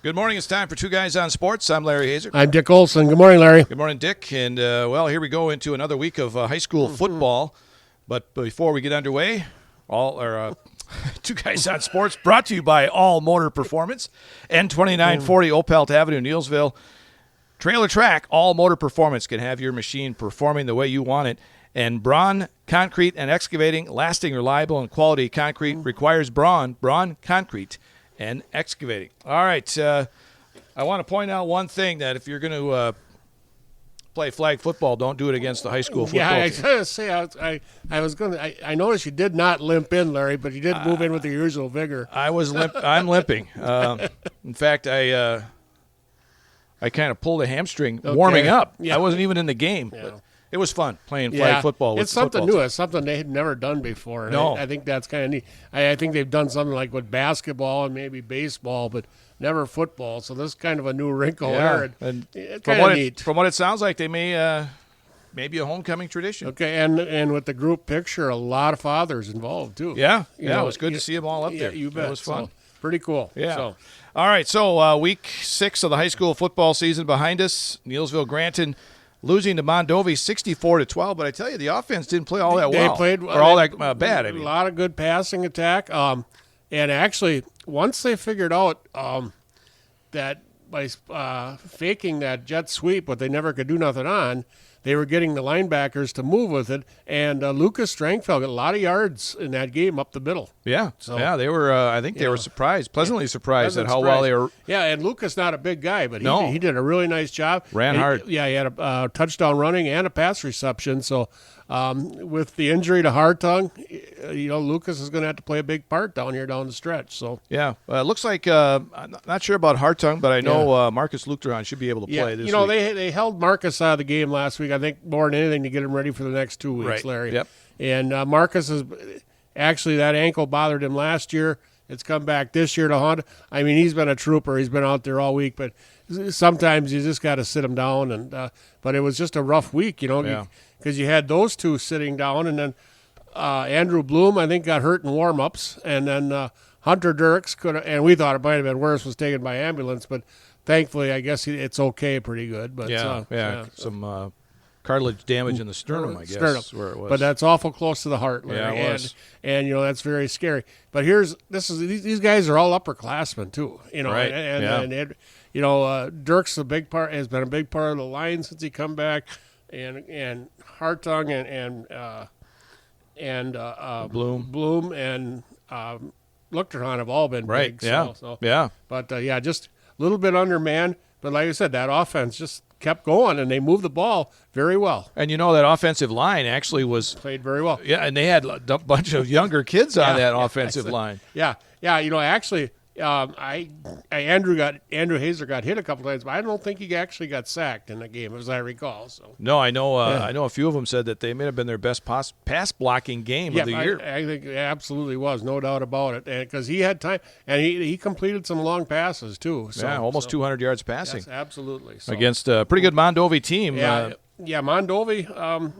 Good morning. It's time for Two Guys on Sports. I'm Larry Hazer. I'm Dick Olson. Good morning, Larry. Good morning, Dick. And, here we go into another week of high school football. But before we get underway, Two Guys on Sports brought to you by All Motor Performance, N2940 Opelt Avenue, Neillsville. Trailer Track, All Motor Performance can have your machine performing the way you want it. And Braun Concrete and Excavating, lasting, reliable, and quality concrete requires Braun Concrete and Excavating. All right, I want to point out one thing, that if you're going to play flag football, don't do it against the high school football Yeah, I team. was going to say, I was going to. I noticed you did not limp in, Larry, but you did move in with your usual vigor. I'm limping. In fact, I kind of pulled a hamstring warming up. Yeah. I wasn't even in the game. Yeah. But it was fun playing flag football with It's something football new. team. It's something they had never done before. And No. I think that's kind of neat. I think they've done something like with basketball and maybe baseball, but never football. So this is kind of a new wrinkle there. And It's from kind of neat. from what it sounds like, they may be a homecoming tradition. Okay, and with the group picture, a lot of fathers involved too. Yeah, You it know, was good to see them all up there. You bet. It was fun. So, pretty cool. Yeah. So, All right, so week 6 of the high school football season behind us. Neillsville Granton losing to Mondovi 64-12, but I tell you, the offense didn't play all that well. They played or all that bad. I mean, a lot of good passing attack. And actually, once they figured out that by faking that jet sweep, what they never could do nothing on, they were getting the linebackers to move with it. And Lucas Strangfeld got a lot of yards in that game up the middle. yeah, So- they were. I think they were pleasantly surprised at how well they were. Yeah, and Lucas not a big guy, but No. he did a really nice job. Ran And hard. Yeah, he had a touchdown running and a pass reception. So with the injury to Hartung, Lucas is going to have to play a big part down the stretch. So Yeah, it looks like I'm not sure about Hartung, but I know Marcus Lukeron should be able to play this week. they held Marcus out of the game last week. I think more than anything to get him ready for the next 2 weeks, Right. Larry. Yep. And Marcus is actually, that ankle bothered him last year. It's come back this year to haunt. I mean, he's been a trooper. He's been out there all week, but sometimes you just got to sit him down. And but it was just a rough week, Yeah. because you had those two sitting down, and then Andrew Bloom, I think, got hurt in warm-ups, and then Hunter Dirks could have, and we thought it might have been worse, was taken by ambulance, but thankfully, I guess it's okay, pretty good. But some cartilage damage in the sternum, I guess, Sternum. is where it was. But that's awful close to the heart, Larry. Yeah, it was. And that's very scary. But these guys are all upperclassmen too, Right. And Dirks has been a big part of the line since he come back, and Hartung and Bloom and Luchterhahn have all been right, big. yeah, So. yeah. But just a little bit undermanned. But like I said, that offense just kept going, and they moved the ball very well. And that offensive line actually was, Played very well. and they had a bunch of younger kids on that offensive line. Yeah. Actually, Andrew Hazer got hit a couple times, but I don't think he actually got sacked in the game, as I recall. So. No, I know. I know a few of them said that they may have been their best pass blocking game of the year. I think it absolutely was, no doubt about it, because he had time, and he completed some long passes too. So, almost 200 yards passing. Yes, absolutely. So, Against a pretty good Mondovi team. Mondovi.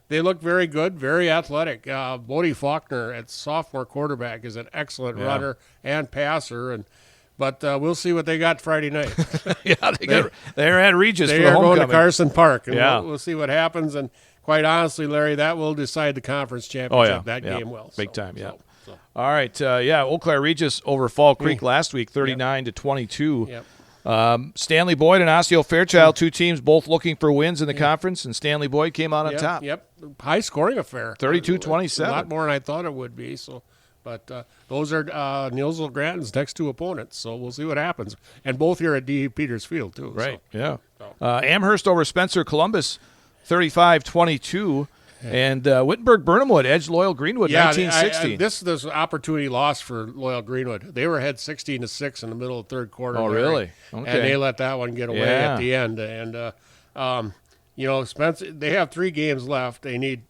They look very good, very athletic. Bodie Faulkner at sophomore quarterback is an excellent runner and passer, but we'll see what they got Friday night. they're at Regis for They the are going homecoming. to Carson Park, and Yeah. we'll see what happens. And quite honestly, Larry, that will decide the conference championship. That game will. Big time, yeah. So. All right, Eau Claire Regis over Fall Creek last week, 39-22. Yep. Stanley Boyd and Osseo Fairchild, two teams both looking for wins in the conference, and Stanley Boyd came out on top. Yep. High scoring affair. 32-27. A lot more than I thought it would be. So, but those are Neillsville Granton's next two opponents. So we'll see what happens. And both here at D. Peters Field too. Right. So. Yeah. Amherst over Spencer Columbus, 35-22. And Wittenberg Burnhamwood edged Loyal Greenwood 19-16. This opportunity lost for Loyal Greenwood. They were ahead 16-6 in the middle of the third quarter. Oh, Larry, really? Okay. And they let that one get away at the end. And Spencer, they have 3 games left. They need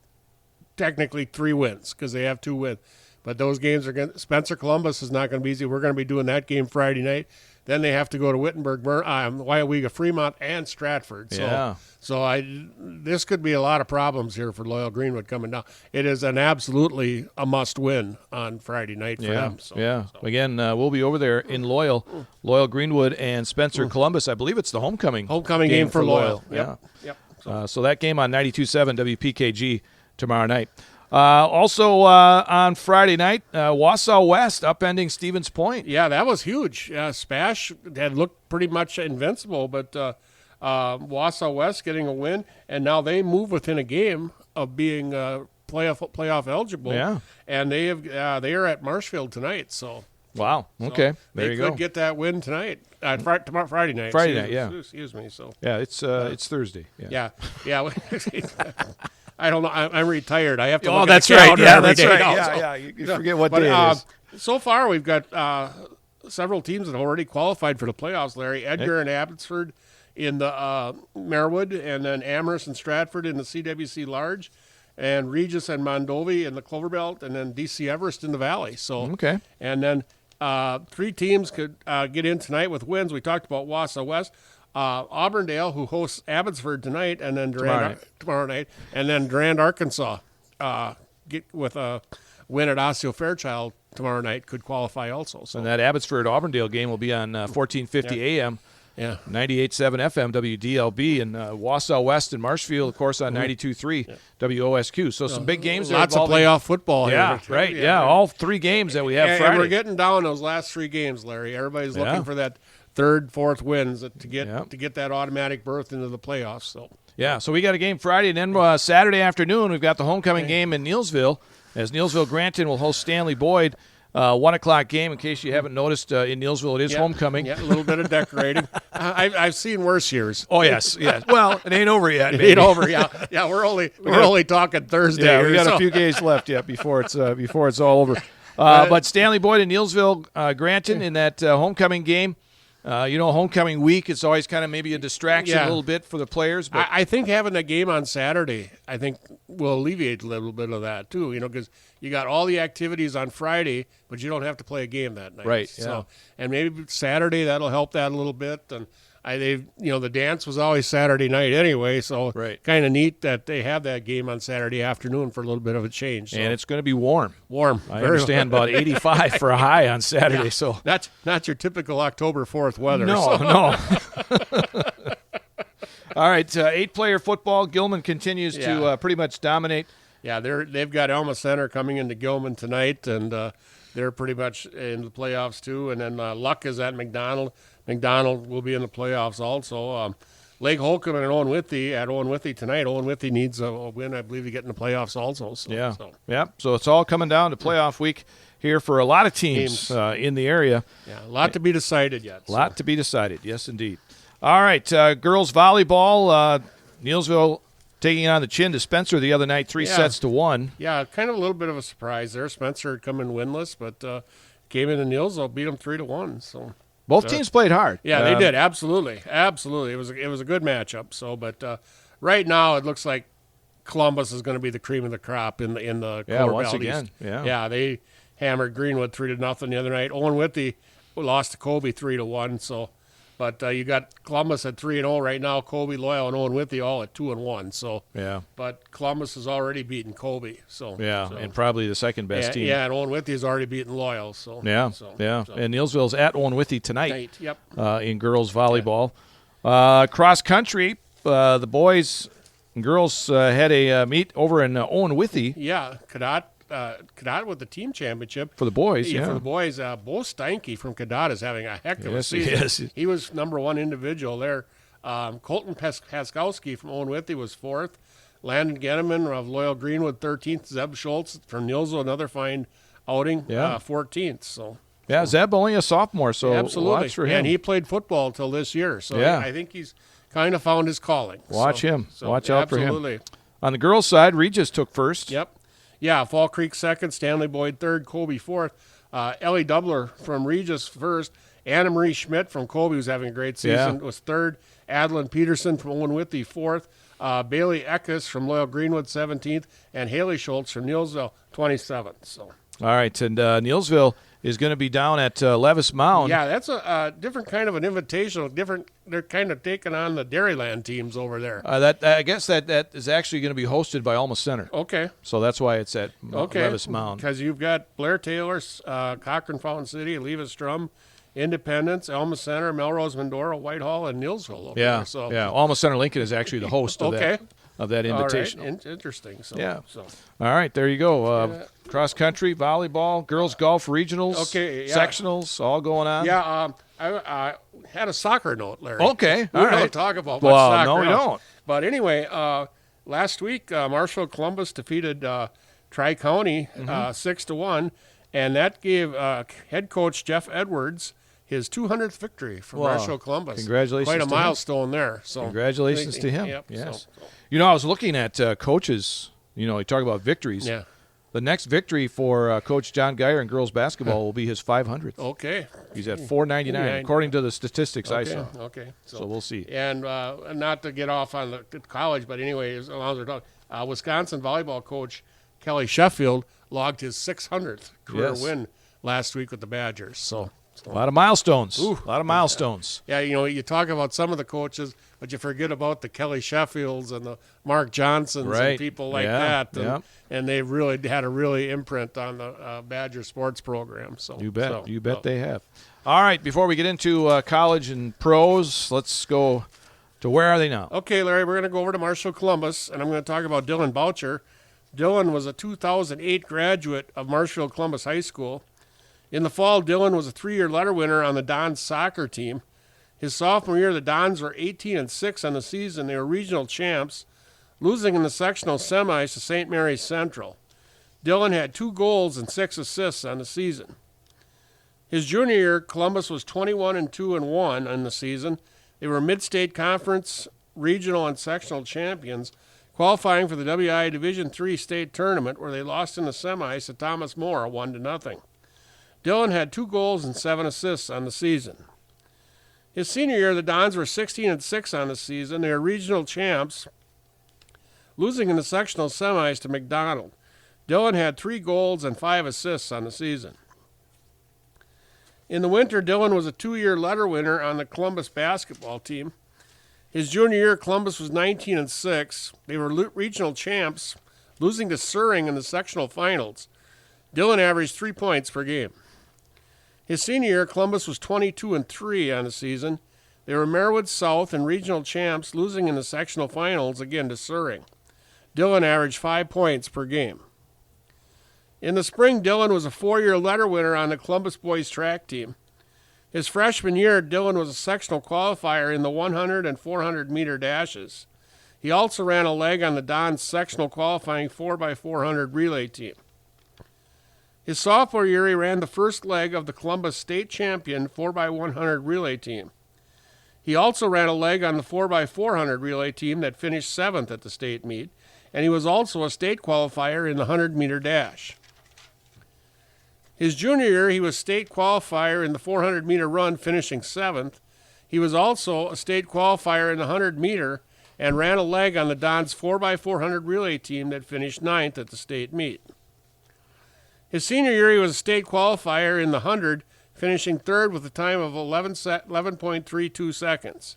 technically 3 wins because they have 2 wins. But those games are going. Spencer Columbus is not going to be easy. We're going to be doing that game Friday night. Then they have to go to Wittenberg, Waiawega, Fremont, and Stratford. So, this could be a lot of problems here for Loyal Greenwood coming down. It is an absolutely a must-win on Friday night for them. So. Again, we'll be over there in Loyal Greenwood and Spencer Columbus. I believe it's the homecoming game for Loyal. Yeah. Yep. So that game on 92.7 WPKG tomorrow night. Also on Friday night, Wausau West upending Stevens Point. Yeah, that was huge. Spash had looked pretty much invincible, but Wausau West getting a win, and now they move within a game of being playoff eligible. Yeah, and they are at Marshfield tonight. So wow, okay, there you go. They could get that win tonight. Tomorrow Friday night. Excuse me. So yeah, it's Thursday. Yeah. I don't know. I'm retired. I have to. Oh, that's right. Yeah, that's right. Yeah. You forget what day it is. So far, we've got several teams that have already qualified for the playoffs. Larry Edgar and Abbotsford in the Merwood, and then Amherst and Stratford in the CWC Large, and Regis and Mondovi in the Clover Belt, and then DC Everest in the Valley. So okay, and then 3 teams could get in tonight with wins. We talked about Wausau West. Auburndale, who hosts Abbotsford tonight, and then tomorrow night, and then Durand, Arkansas, get with a win at Osseo Fairchild tomorrow night, could qualify also. So. And that Abbotsford-Auburndale game will be on 1450 AM, 98.7 FM WDLB, and Wausau West and Marshfield, of course, on 92.3 WOSQ. So some big games. Lots of playoff football here. Yeah, right. Yeah, all 3 games that we have Friday. And we're getting down those last 3 games, Larry. Everybody's looking for that third, fourth wins to get that automatic berth into the playoffs. So we got a game Friday, and then Saturday afternoon we've got the homecoming game in Neillsville, as Neillsville Granton will host Stanley Boyd. 1 o'clock game. In case you haven't noticed, in Neillsville it is homecoming. Yeah, a little bit of decorating. I've seen worse years. Oh yes. Well, it ain't over yet. It ain't over. Yeah. We're only talking Thursday. Yeah, we got a few days left yet before it's all over. But Stanley Boyd and Neillsville Granton in that homecoming game. Homecoming week, it's always kind of maybe a distraction a little bit for the players. But I think having a game on Saturday, will alleviate a little bit of that too, because you got all the activities on Friday, but you don't have to play a game that night. Right, So, and maybe Saturday, that'll help that a little bit. And the dance was always Saturday night anyway, so kind of neat that they have that game on Saturday afternoon for a little bit of a change. So. And it's going to be warm. I understand about 85 for a high on Saturday. So that's not your typical October 4th weather. No. All right, 8-player football. Gilman continues to pretty much dominate. Yeah, they've got Alma Center coming into Gilman tonight, and they're pretty much in the playoffs too. And then Luck is at McDonald. McDonald will be in the playoffs also. Lake Holcomb and Owen Withy at Owen Withy tonight. Owen Withy needs a win, I believe, to get in the playoffs also. So it's all coming down to playoff week here for a lot of teams in the area. Yeah, a lot to be decided yet. A lot to be decided, yes, indeed. All right, girls volleyball. Neillsville taking on the chin to Spencer the other night, 3 sets to 1. Yeah, kind of a little bit of a surprise there. Spencer had come in winless, but came in and Neillsville beat them 3-1. So. Both teams played hard. Yeah, they did. Absolutely. It was a good matchup. So, but right now it looks like Columbus is going to be the cream of the crop in the Clover once Belt again. East. Yeah, they hammered Greenwood 3-0 the other night. Owen Withy lost to Colby 3-1. So, but you got Columbus at 3-0 right now. Colby, Loyal, and Owen Withy all at 2-1. So but Columbus has already beaten Colby. So and probably the second best team. Yeah, and Owen Withy has already beaten Loyal. So And Neillsville's at Owen Withy tonight. Yep. In girls volleyball, cross country, the boys and girls had a meet over in Owen Withy. Yeah, Cadott with the team championship. For the boys, For the boys, Bo Steinke from Cadott is having a heck of a season. He was #1 individual there. Colton Paskowski from Owen Withy was 4th. Landon Genneman of Loyal Greenwood 13th. Zeb Schultz from Neillsville, another fine outing, 14th. So Zeb only a sophomore, so absolutely. Watch for him. And he played football until this year, so I think he's kind of found his calling. Watch him. Watch out for him. Absolutely. On the girls' side, Regis took first. Yep. Yeah, Fall Creek 2nd, Stanley Boyd 3rd, Colby 4th. Ellie Doubler from Regis 1st. Anna Marie Schmidt from Colby, who's having a great season, was 3rd. Adeline Peterson from Owen Withy 4th. Bailey Eckes from Loyal Greenwood 17th. And Haley Schultz from Neillsville 27th. So All right, and Neillsville is going to be down at Levis Mound. Yeah, that's a different kind of an invitational. They're kind of taking on the Dairyland teams over there. I guess that is actually going to be hosted by Alma Center. Okay. So that's why it's at Levis Mound. Because you've got Blair Taylor, Cochrane Fountain City, Levis-Strum, Independence, Alma Center, Melrose, Medora, Whitehall, and Neillsville over there. So, Alma Center Lincoln is actually the host of that invitation. All right. Interesting. So, yeah. All right, there you go. Cross country, volleyball, girls golf regionals, sectionals, all going on. Yeah, I had a soccer note, Larry. Okay, we don't talk about much well, soccer. no, we don't. But anyway, last week Marshall Columbus defeated Tri-County 6-1, and that gave head coach Jeff Edwards his 200th victory for Marshall Columbus. Congratulations! Quite a to milestone him. there. So congratulations to him. Yep, yes. So. You know, I was looking at coaches. You know, you talk about victories. Yeah. The next victory for Coach John Geyer in girls basketball will be his 500th. Okay. He's at 499, according to the statistics I saw. Okay. So we'll see. And not to get off on the college, but anyway, as long as we're talking, Wisconsin volleyball coach Kelly Sheffield logged his 600th career win last week with the Badgers. So a lot of milestones. A lot of milestones. Yeah, you know, you talk about some of the coaches, but you forget about the Kelly Sheffields and the Mark Johnsons and people like that. And they really had a imprint on the Badger sports program. So you bet they have. All right, before we get into college and pros, let's go to where are they now? Okay, Larry, we're going to go over to Marshall Columbus, and I'm going to talk about Dylan Boucher. Dylan was a 2008 graduate of Marshall Columbus High School. In the fall, Dylan was a 3-year letter winner on the Dons soccer team. His sophomore year, the Dons were 18-6 on the season. They were regional champs, losing in the sectional semis to St. Mary's Central. Dylan had 2 goals and 6 assists on the season. His junior year, Columbus was 21-2-1 in the season. They were Mid-State Conference, regional, and sectional champions, qualifying for the WI Division III state tournament, where they lost in the semis to Thomas More 1-0. Dylan had 2 goals and 7 assists on the season. His senior year, the Dons were 16-6 on the season. They were regional champs, losing in the sectional semis to McDonald. Dylan had 3 goals and 5 assists on the season. In the winter, Dylan was a 2-year letter winner on the Columbus basketball team. His junior year, Columbus was 19-6. They were regional champs, losing to Suring in the sectional finals. Dylan averaged 3 points per game. His senior year, Columbus was 22-3 on the season. They were Merwood South and regional champs, losing in the sectional finals again to Suring. Dylan averaged 5 points per game. In the spring, Dylan was a 4-year letter winner on the Columbus boys track team. His freshman year, Dylan was a sectional qualifier in the 100 and 400 meter dashes. He also ran a leg on the Dons sectional qualifying 4x400 relay team. His sophomore year, he ran the first leg of the Columbus state champion 4x100 relay team. He also ran a leg on the 4x400 relay team that finished 7th at the state meet, and he was also a state qualifier in the 100-meter dash. His junior year, he was state qualifier in the 400-meter run, finishing 7th. He was also a state qualifier in the 100-meter and ran a leg on the Dons 4x400 relay team that finished 9th at the state meet. His senior year, he was a state qualifier in the 100, finishing 3rd with a time of 11.32 seconds.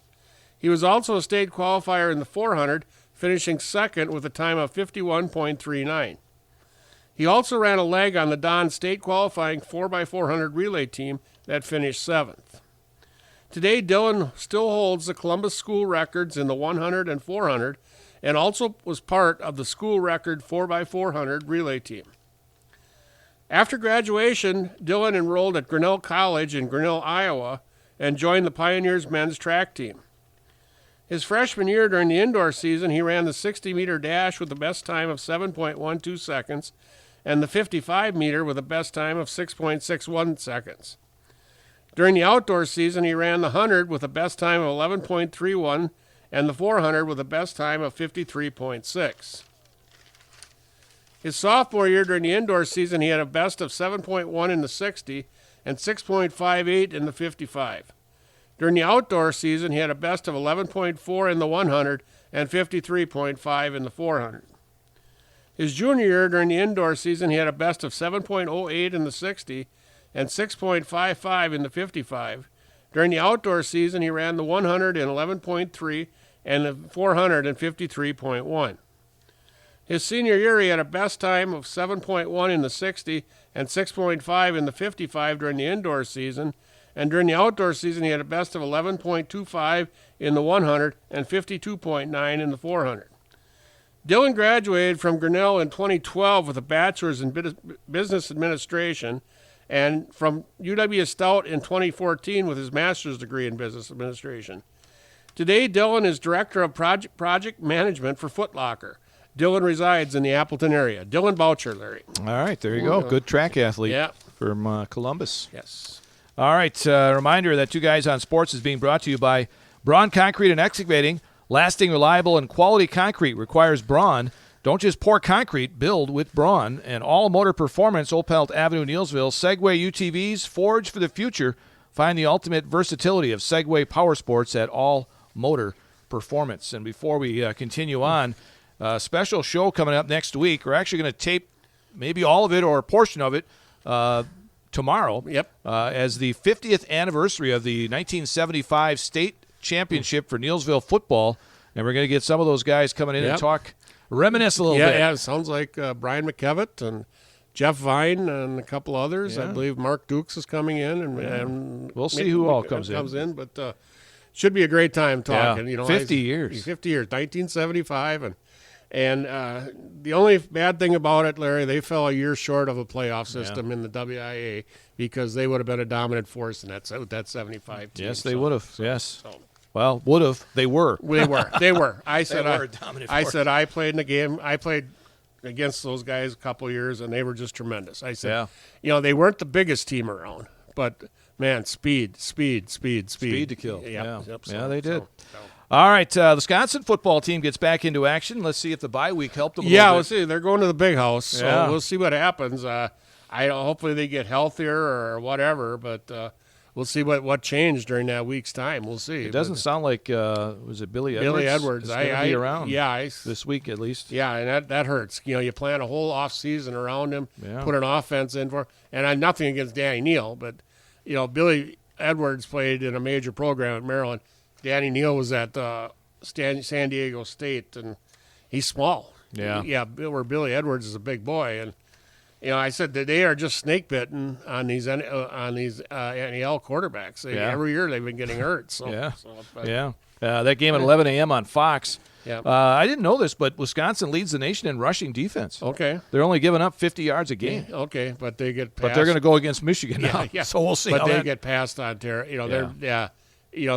He was also a state qualifier in the 400, finishing 2nd with a time of 51.39. He also ran a leg on the Don state qualifying 4x400 relay team that finished 7th. Today, Dylan still holds the Columbus school records in the 100 and 400 and also was part of the school record 4x400 relay team. After graduation, Dylan enrolled at Grinnell College in Grinnell, Iowa, and joined the Pioneers men's track team. His freshman year during the indoor season, he ran the 60-meter dash with the best time of 7.12 seconds and the 55-meter with a best time of 6.61 seconds. During the outdoor season, he ran the 100 with a best time of 11.31 and the 400 with a best time of 53.6. His sophomore year during the indoor season, he had a best of 7.1 in the 60 and 6.58 in the 55. During the outdoor season, he had a best of 11.4 in the 100 and 53.5 in the 400. His junior year during the indoor season, he had a best of 7.08 in the 60 and 6.55 in the 55. During the outdoor season, he ran the 100 in 11.3 and the 400 in 53.1. His senior year, he had a best time of 7.1 in the 60 and 6.5 in the 55 during the indoor season. And during the outdoor season, he had a best of 11.25 in the 100 and 52.9 in the 400. Dylan graduated from Grinnell in 2012 with a bachelor's in business administration and from UW Stout in 2014 with his master's degree in business administration. Today, Dylan is director of project management for Foot Locker. Dylan resides in the Appleton area. Dylan Boucher, Larry. All right, there you go. Good track athlete from Columbus. Yes. All right, reminder that Two Guys on Sports is being brought to you by Braun Concrete and Excavating. Lasting, reliable, and quality concrete requires Braun. Don't just pour concrete, build with Braun. And All Motor Performance, Old Pelt Avenue, Neillsville. Segway UTVs, forged for the future. Find the ultimate versatility of Segway Power Sports at All Motor Performance. And before we continue on, a special show coming up next week. We're actually going to tape maybe all of it or a portion of it tomorrow. Yep. As the 50th anniversary of the 1975 state championship for Neillsville football. And we're going to get some of those guys coming in and reminisce a little bit. Yeah, it sounds like Brian McKevitt and Jeff Vine and a couple others. I believe Mark Dukes is coming in. And we'll see who all comes in. But should be a great time talking. Yeah. 50 years. 50 years, 1975. And the only bad thing about it, Larry, they fell a year short of a playoff system in the WIA because they would have been a dominant force in that 75 team. Yes, they would have. Well, would have. They were. They were. I said I played in the game. I played against those guys a couple years, and they were just tremendous. I said, they weren't the biggest team around, but man, speed to kill. Yeah, they did. All right, the Wisconsin football team gets back into action. Let's see if the bye week helped them a little bit. We'll see. They're going to the big house, so we'll see what happens. Hopefully they get healthier or whatever, but we'll see what changed during that week's time. We'll see. It doesn't sound like was it Billy Edwards? Billy Edwards. Is gonna be around. This week at least. Yeah, and that hurts. You plan a whole off season around him, put an offense in for, and I'm nothing against Danny Neal, but Billy Edwards played in a major program at Maryland. Danny Neal was at San Diego State, and he's small. Where Billy Edwards is a big boy, and I said that they are just snake bitten on these NEL quarterbacks. Every year they've been getting hurt. That game at 11 a.m. on Fox. Yeah. I didn't know this, but Wisconsin leads the nation in rushing defense. Okay. They're only giving up 50 yards a game. Okay, but they get past. But they're going to go against Michigan now. So we'll see. But they get past Ontario.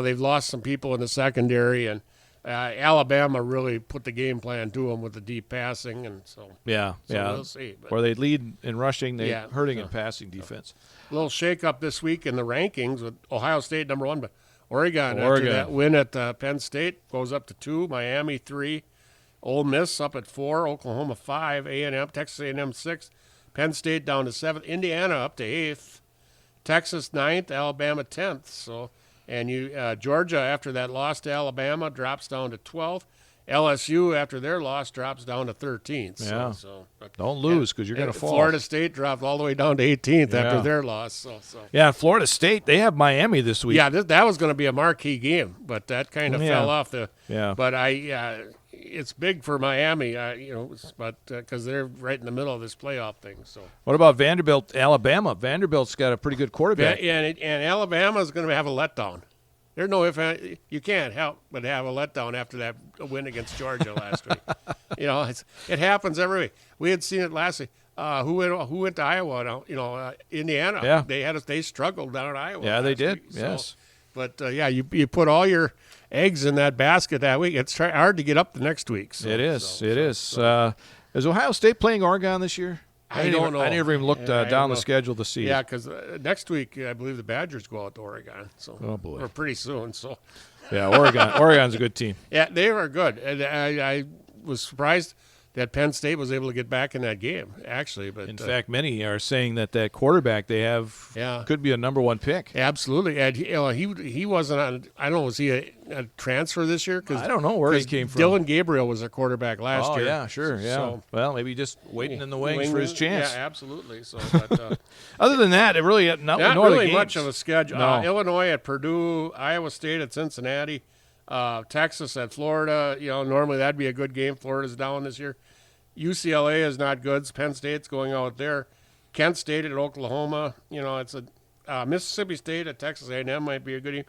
They've lost some people in the secondary, and Alabama really put the game plan to them with the deep passing, and so we'll see. But, where they lead in rushing, they're hurting in passing defense. A little shake-up this week in the rankings with Ohio State number 1, but Oregon after that win at Penn State goes up to 2, Miami 3, Ole Miss up at 4, Oklahoma 5, Texas A&M 6, Penn State down to 7th, Indiana up to 8th, Texas 9th, Alabama 10th. So. And Georgia, after that loss to Alabama, drops down to 12th. LSU, after their loss, drops down to 13th. Don't lose because you're going to fall. Florida State dropped all the way down to 18th after their loss. Yeah, Florida State, they have Miami this week. Yeah, that was going to be a marquee game, but that kind of fell off. But it's big for Miami, because they're right in the middle of this playoff thing. So what about Vanderbilt, Alabama? Vanderbilt's got a pretty good quarterback. And Alabama is going to have a letdown. There's no you can't help but have a letdown after that win against Georgia last week. It happens every week. We had seen it last week. Who went to Iowa? Indiana. Yeah. They struggled down at Iowa. Yeah, they did. Week, yes. But you put all your eggs in that basket that week. It's hard to get up the next week. It is. Is Ohio State playing Oregon this year? I don't know. I never even looked down the schedule to see. Yeah, because next week I believe the Badgers go out to Oregon. So or pretty soon. So Oregon's a good team. Yeah, they were good. And I was surprised that Penn State was able to get back in that game, actually. But In fact, many are saying that quarterback they have could be a number one pick. absolutely, and he wasn't on. I don't know, was he a transfer this year? Cause, I don't know where he came from. Dylan Gabriel was a quarterback last year. Oh, yeah, sure, yeah. So, well, maybe just waiting in the wings for his chance. Yeah, absolutely. So, but, Other than that, it really not really games. much of a schedule. No. Illinois at Purdue, Iowa State at Cincinnati, Texas at Florida. Normally that'd be a good game. Florida's down this year. UCLA is not good. Penn State's going out there. Kent State at Oklahoma. It's a Mississippi State at Texas A&M might be a good game.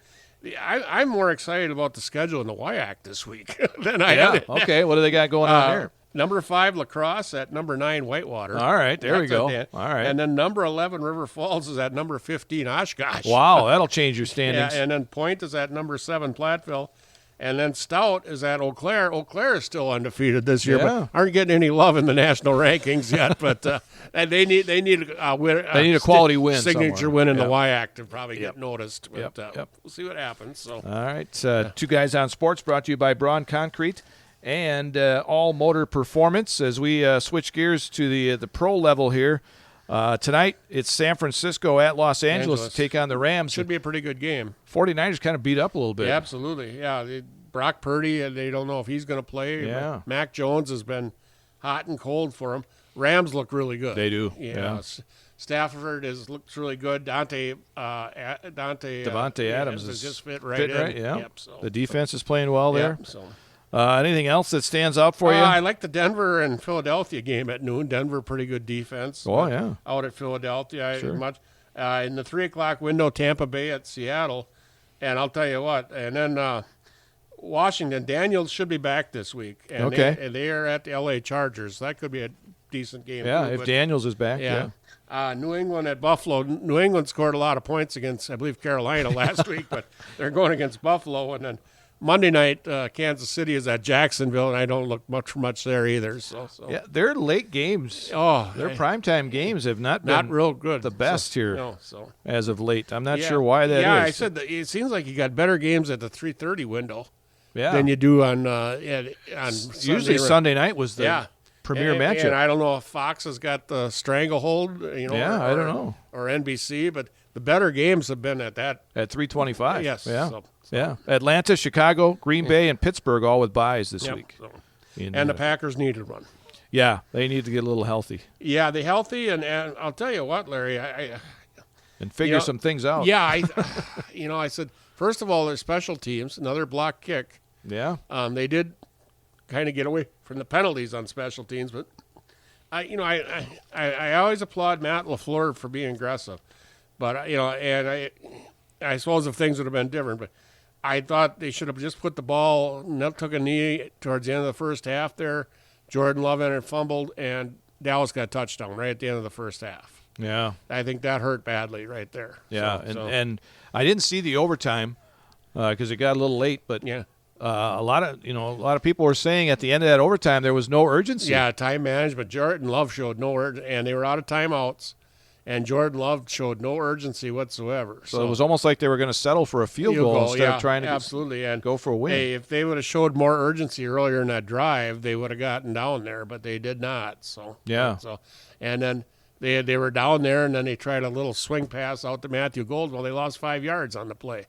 I'm more excited about the schedule in the WIAC this week than I am. Okay, what do they got going on there? Number 5, La Crosse at number 9, Whitewater. All right, there we go. All right. And then number 11, River Falls is at number 15, Oshkosh. Wow, that'll change your standings. Yeah, and then Point is at number 7, Platteville. And then Stout is at Eau Claire. Eau Claire is still undefeated this year, but aren't getting any love in the national rankings yet. But and they need a win. They need a quality win, signature win in the WIAC to probably get noticed. But Yep. we'll see what happens. So all right, Two Guys on Sports brought to you by Braun Concrete and All Motor Performance. As we switch gears to the pro level here. Tonight, it's San Francisco at Los Angeles to take on the Rams. Should be a pretty good game. 49ers kind of beat up a little bit. Yeah, absolutely. Yeah, Brock Purdy, they don't know if he's going to play. Yeah. Mac Jones has been hot and cold for him. Rams look really good. They do. Stafford looks really good. Devontae Adams has is just fit right in. Right, yeah. Yep, The defense is playing well there. So. Anything else that stands out for you? I like the Denver and Philadelphia game at noon. Denver, pretty good defense. Oh, yeah. Out at Philadelphia. Sure. In the 3 o'clock window, Tampa Bay at Seattle. And I'll tell you what. And then Washington, Daniels should be back this week. And they are at the L.A. Chargers. That could be a decent game. Yeah, too, if Daniels is back. Yeah. New England at Buffalo. New England scored a lot of points against, I believe, Carolina last week, but they're going against Buffalo. And then Monday night, Kansas City is at Jacksonville, and I don't look much there either. So. Yeah, their late games, their primetime games have not been real good. The best here as of late. I'm not Yeah. sure why that is. Yeah, I said that it seems like you got better games at the 3:30 window Yeah. than you do on Usually Sunday night was the premier matchup. And I don't know if Fox has got the stranglehold, I don't know. or NBC, but the better games have been at that. At 3:25. Yes. Yeah. So- Yeah. Atlanta, Chicago, Green Bay, and Pittsburgh all with byes this week. So. In, And the Packers need to run. Yeah, they need to get a little healthy Yeah, they're healthy, and I'll tell you what, Larry, and figure some things out. Yeah, I said, first of all, their special teams, another block kick. Yeah. They did kind of get away from the penalties on special teams, but I always applaud Matt LaFleur for being aggressive. But and I suppose if things would have been different, but I thought they should have just put the ball, took a knee towards the end of the first half there. Jordan Love entered, fumbled, and Dallas got a touchdown right at the end of the first half. Yeah. I think that hurt badly right there. Yeah, and I didn't see the overtime because it got a little late, but a lot of people were saying at the end of that overtime there was no urgency. Yeah, time management. Jordan Love showed no urgency, and they were out of timeouts. And Jordan Love showed no urgency whatsoever. So it was almost like they were going to settle for a field goal instead of trying to go for a win. Hey, if they would have showed more urgency earlier in that drive, they would have gotten down there, but they did not. And then they were down there, and then they tried a little swing pass out to Matthew Goldwell. They lost 5 yards on the play.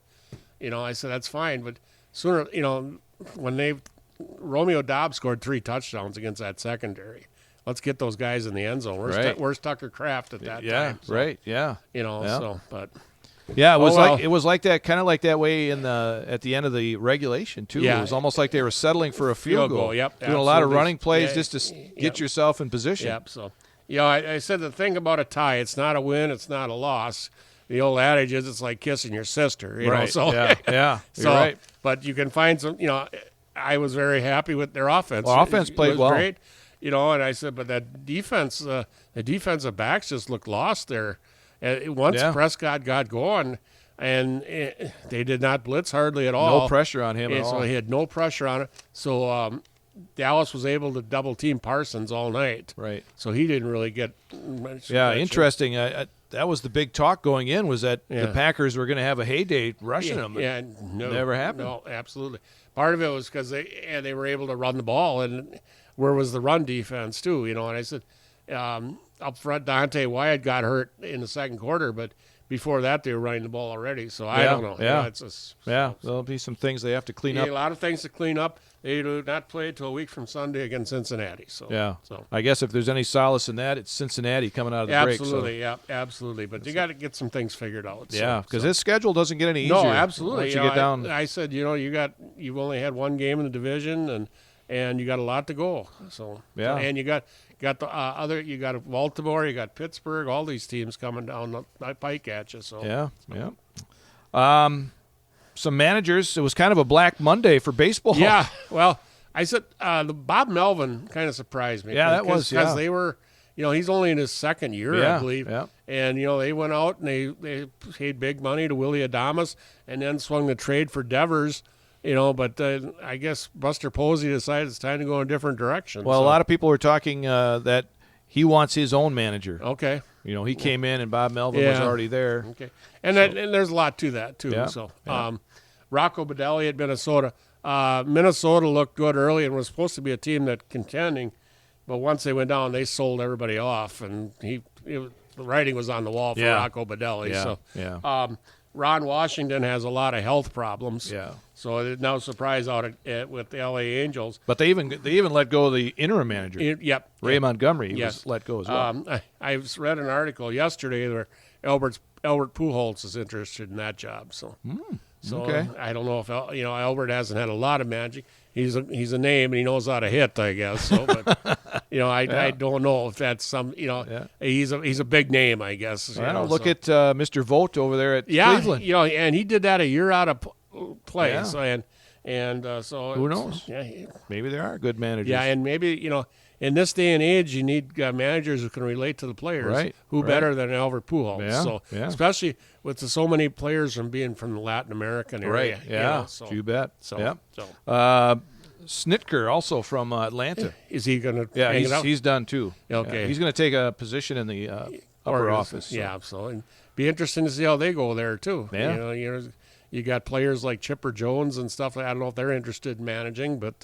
I said that's fine, but sooner, when Romeo Dobbs scored 3 touchdowns against that secondary. Let's get those guys in the end zone. Where's Tucker Kraft at that time? So, right. Yeah. But yeah, it was like that, kind of like that way at the end of the regulation too. Yeah. It was almost like they were settling for a field goal. Yep, doing a lot of running plays just to get yourself in position. Yep. So, I said the thing about a tie, it's not a win, it's not a loss. The old adage is it's like kissing your sister. Right. So yeah. So, you're right. But you can find some. I was very happy with their offense. Well, offense played well. Great. And I said, but that defense, the defensive backs just looked lost there. Once Prescott got going, and they did not blitz hardly at all. No pressure on him at all. So he had no pressure on it. So Dallas was able to double team Parsons all night. Right. So he didn't really get much. Yeah, interesting. that was the big talk going in, was that the Yeah. Packers were going to have a heyday rushing them. Yeah, no, never happened. No, absolutely. Part of it was because they were able to run the ball, and where was the run defense too? And I said up front, Dante Wyatt got hurt in the second quarter, but before that they were running the ball already. So I don't know. Yeah. It's just, There'll be some things they have to clean a up. lot of things to clean up. They do not play till a week from Sunday against Cincinnati. So Yeah. so I guess if there's any solace in that, it's Cincinnati coming out of the absolutely, break. yeah, absolutely. But you got to get some things figured out. Yeah, because so. his schedule doesn't get any easier. No, absolutely. Once you get down. I said, you've only had one game in the division, and you got a lot to go. So Yeah. and you got the you got Baltimore, you got Pittsburgh, all these teams coming down the pike at you. So Yeah. Some managers. It was kind of a Black Monday for baseball. yeah. Well, I said the Bob Melvin kind of surprised me. Yeah, that was, yeah. because they were. He's only in his second year, Yeah, I believe. yeah. And, they went out and they paid big money to Willie Adames and then swung the trade for Devers, but I guess Buster Posey decided it's time to go in a different direction. Well, so. a lot of people were talking that he wants his own manager. Okay. He came in and Bob Melvin was Yeah. already there. Okay. And there's a lot to that, too. Yeah, So, yeah. Rocco Baldelli at Minnesota. Minnesota looked good early and was supposed to be a team that contending. But once they went down, they sold everybody off, and the writing was on the wall for Yeah. Rocco Baldelli. Yeah, So, yeah. Ron Washington has a lot of health problems. Yeah. So it's no surprise out with the LA Angels. But they even let go of the interim manager. Yep. Ray Montgomery Yes. was let go as well. I read an article yesterday where Albert Pujols is interested in that job. So, okay. I don't know if Albert hasn't had a lot of magic. He's a name and he knows how to hit, I guess. So, but I don't know if that's some. He's a big name, I guess. Well, look at Mr. Vogt over there at Cleveland. and he did that a year out of play. Yeah. So so Who knows? Yeah, Maybe there are good managers. yeah, and maybe in this day and age, you need managers who can relate to the players. Right, Who right. better than Albert Pujols? Yeah, So yeah. especially with so many players being from the Latin American area. Right. Yeah. So, You bet. so, yeah. so Snitker, also from Atlanta. is he going to? Yeah, hang it out? he's done too. Okay. Yeah, he's going to take a position in the upper office. So. Yeah. So and be interesting to see how they go there too. Yeah. You got players like Chipper Jones and stuff. I don't know if they're interested in managing, but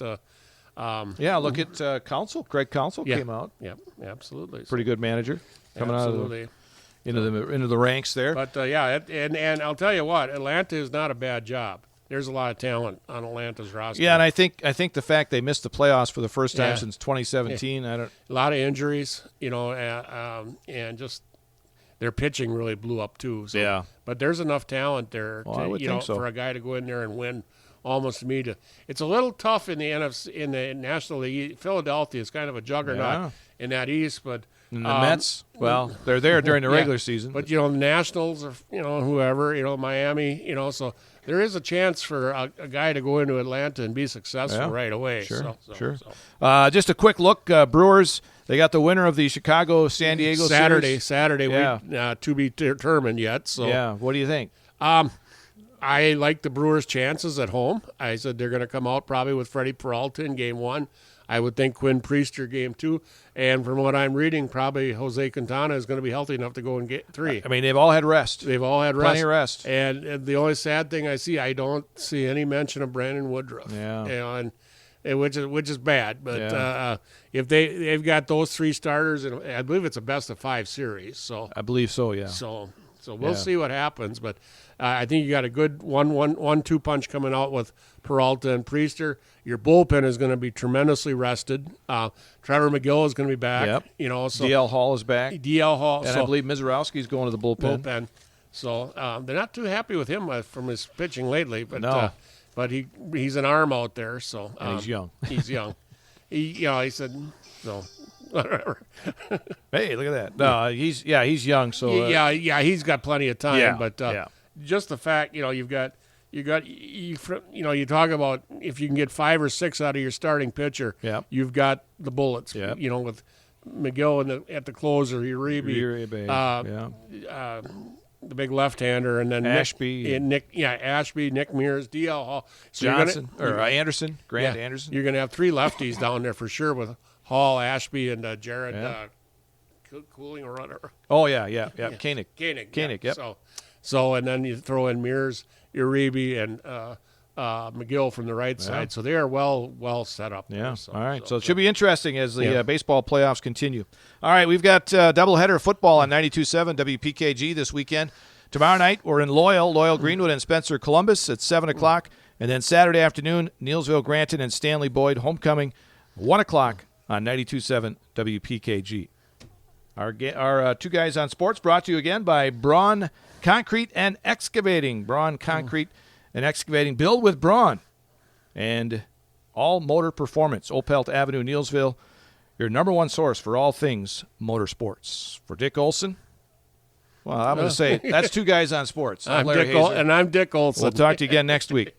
Yeah, look at Council. Craig Council came out. Yeah, absolutely. Pretty good manager coming absolutely. out into the ranks there. But and I'll tell you what, Atlanta is not a bad job. There's a lot of talent on Atlanta's roster. Yeah, and I think the fact they missed the playoffs for the first time Yeah. since 2017. I don't. A lot of injuries, and just their pitching really blew up too. So, Yeah. but there's enough talent there, Well, I would think so. for a guy to go in there and win almost immediately. It's a little tough in the NFC, in the National League. Philadelphia is kind of a juggernaut in that East, but And the Mets, well, they're there during the yeah. regular season. But the Nationals or whoever, Miami, so there is a chance for a guy to go into Atlanta and be successful Yeah. right away. Sure, So, sure. so. Just a quick look, Brewers. They got the winner of the Chicago-San Diego Saturday, series. Yeah. to be determined yet. So Yeah. What do you think? I like the Brewers' chances at home. I said they're going to come out probably with Freddie Peralta in Game 1. I would think Quinn Priester Game 2. And from what I'm reading, probably Jose Quintana is going to be healthy enough to go in Game 3. I mean, they've all had rest. They've all had rest. Plenty of rest. And the only sad thing I don't see any mention of Brandon Woodruff. Yeah. Which is bad. But Yeah. if they've got those three starters, and I believe it's a best of 5 series. So I believe so. Yeah. so we'll Yeah. see what happens. But I think you got a good 1-2 punch coming out with Peralta and Priester. Your bullpen is going to be tremendously rested. Trevor McGill is going to be back. Yep. So DL Hall is back, DL Hall. and so, I believe Mizorowski's going to the bullpen. So they're not too happy with him from his pitching lately. But No. but he's an arm out there. So And he's young. He's young. He said so. Whatever. Hey, look at that. No, he's young. So He's got plenty of time. yeah, But yeah. just the fact, you talk about if you can get 5 or 6 out of your starting pitcher, Yep. you've got the bullets. Yep. With McGill at the closer, Uribe, the big left-hander, and then Ashby. Ashby, Nick Mears, DL Hall, so Johnson you're gonna, Anderson, Grant Anderson. You're going to have 3 lefties down there for sure with Hall, Ashby, and Jared. Yeah. cooling runner. Oh, yeah. Koenig. Koenig, yep. So and then you throw in Mears, Uribe, and McGill from the right side. So they are well set up. Yeah. There, so, All right. So it should be interesting as the Yeah. baseball playoffs continue. All right. We've got doubleheader football on 92.7 WPKG this weekend. Tomorrow night, we're in Loyal Greenwood and Spencer Columbus at 7 o'clock. And then Saturday afternoon, Neilsville Granton and Stanley Boyd homecoming, 1 o'clock on 92.7 WPKG. Our two guys on sports brought to you again by Braun Concrete and Excavating. Braun Concrete and Excavating. Build with Braun. And All Motor Performance, Opelt Avenue, Neilsville, your number one source for all things motorsports. For Dick Olson, well, I'm going to say that's two guys on sports. I'm Larry Hazer. And I'm Dick Olson. We'll talk to you again next week.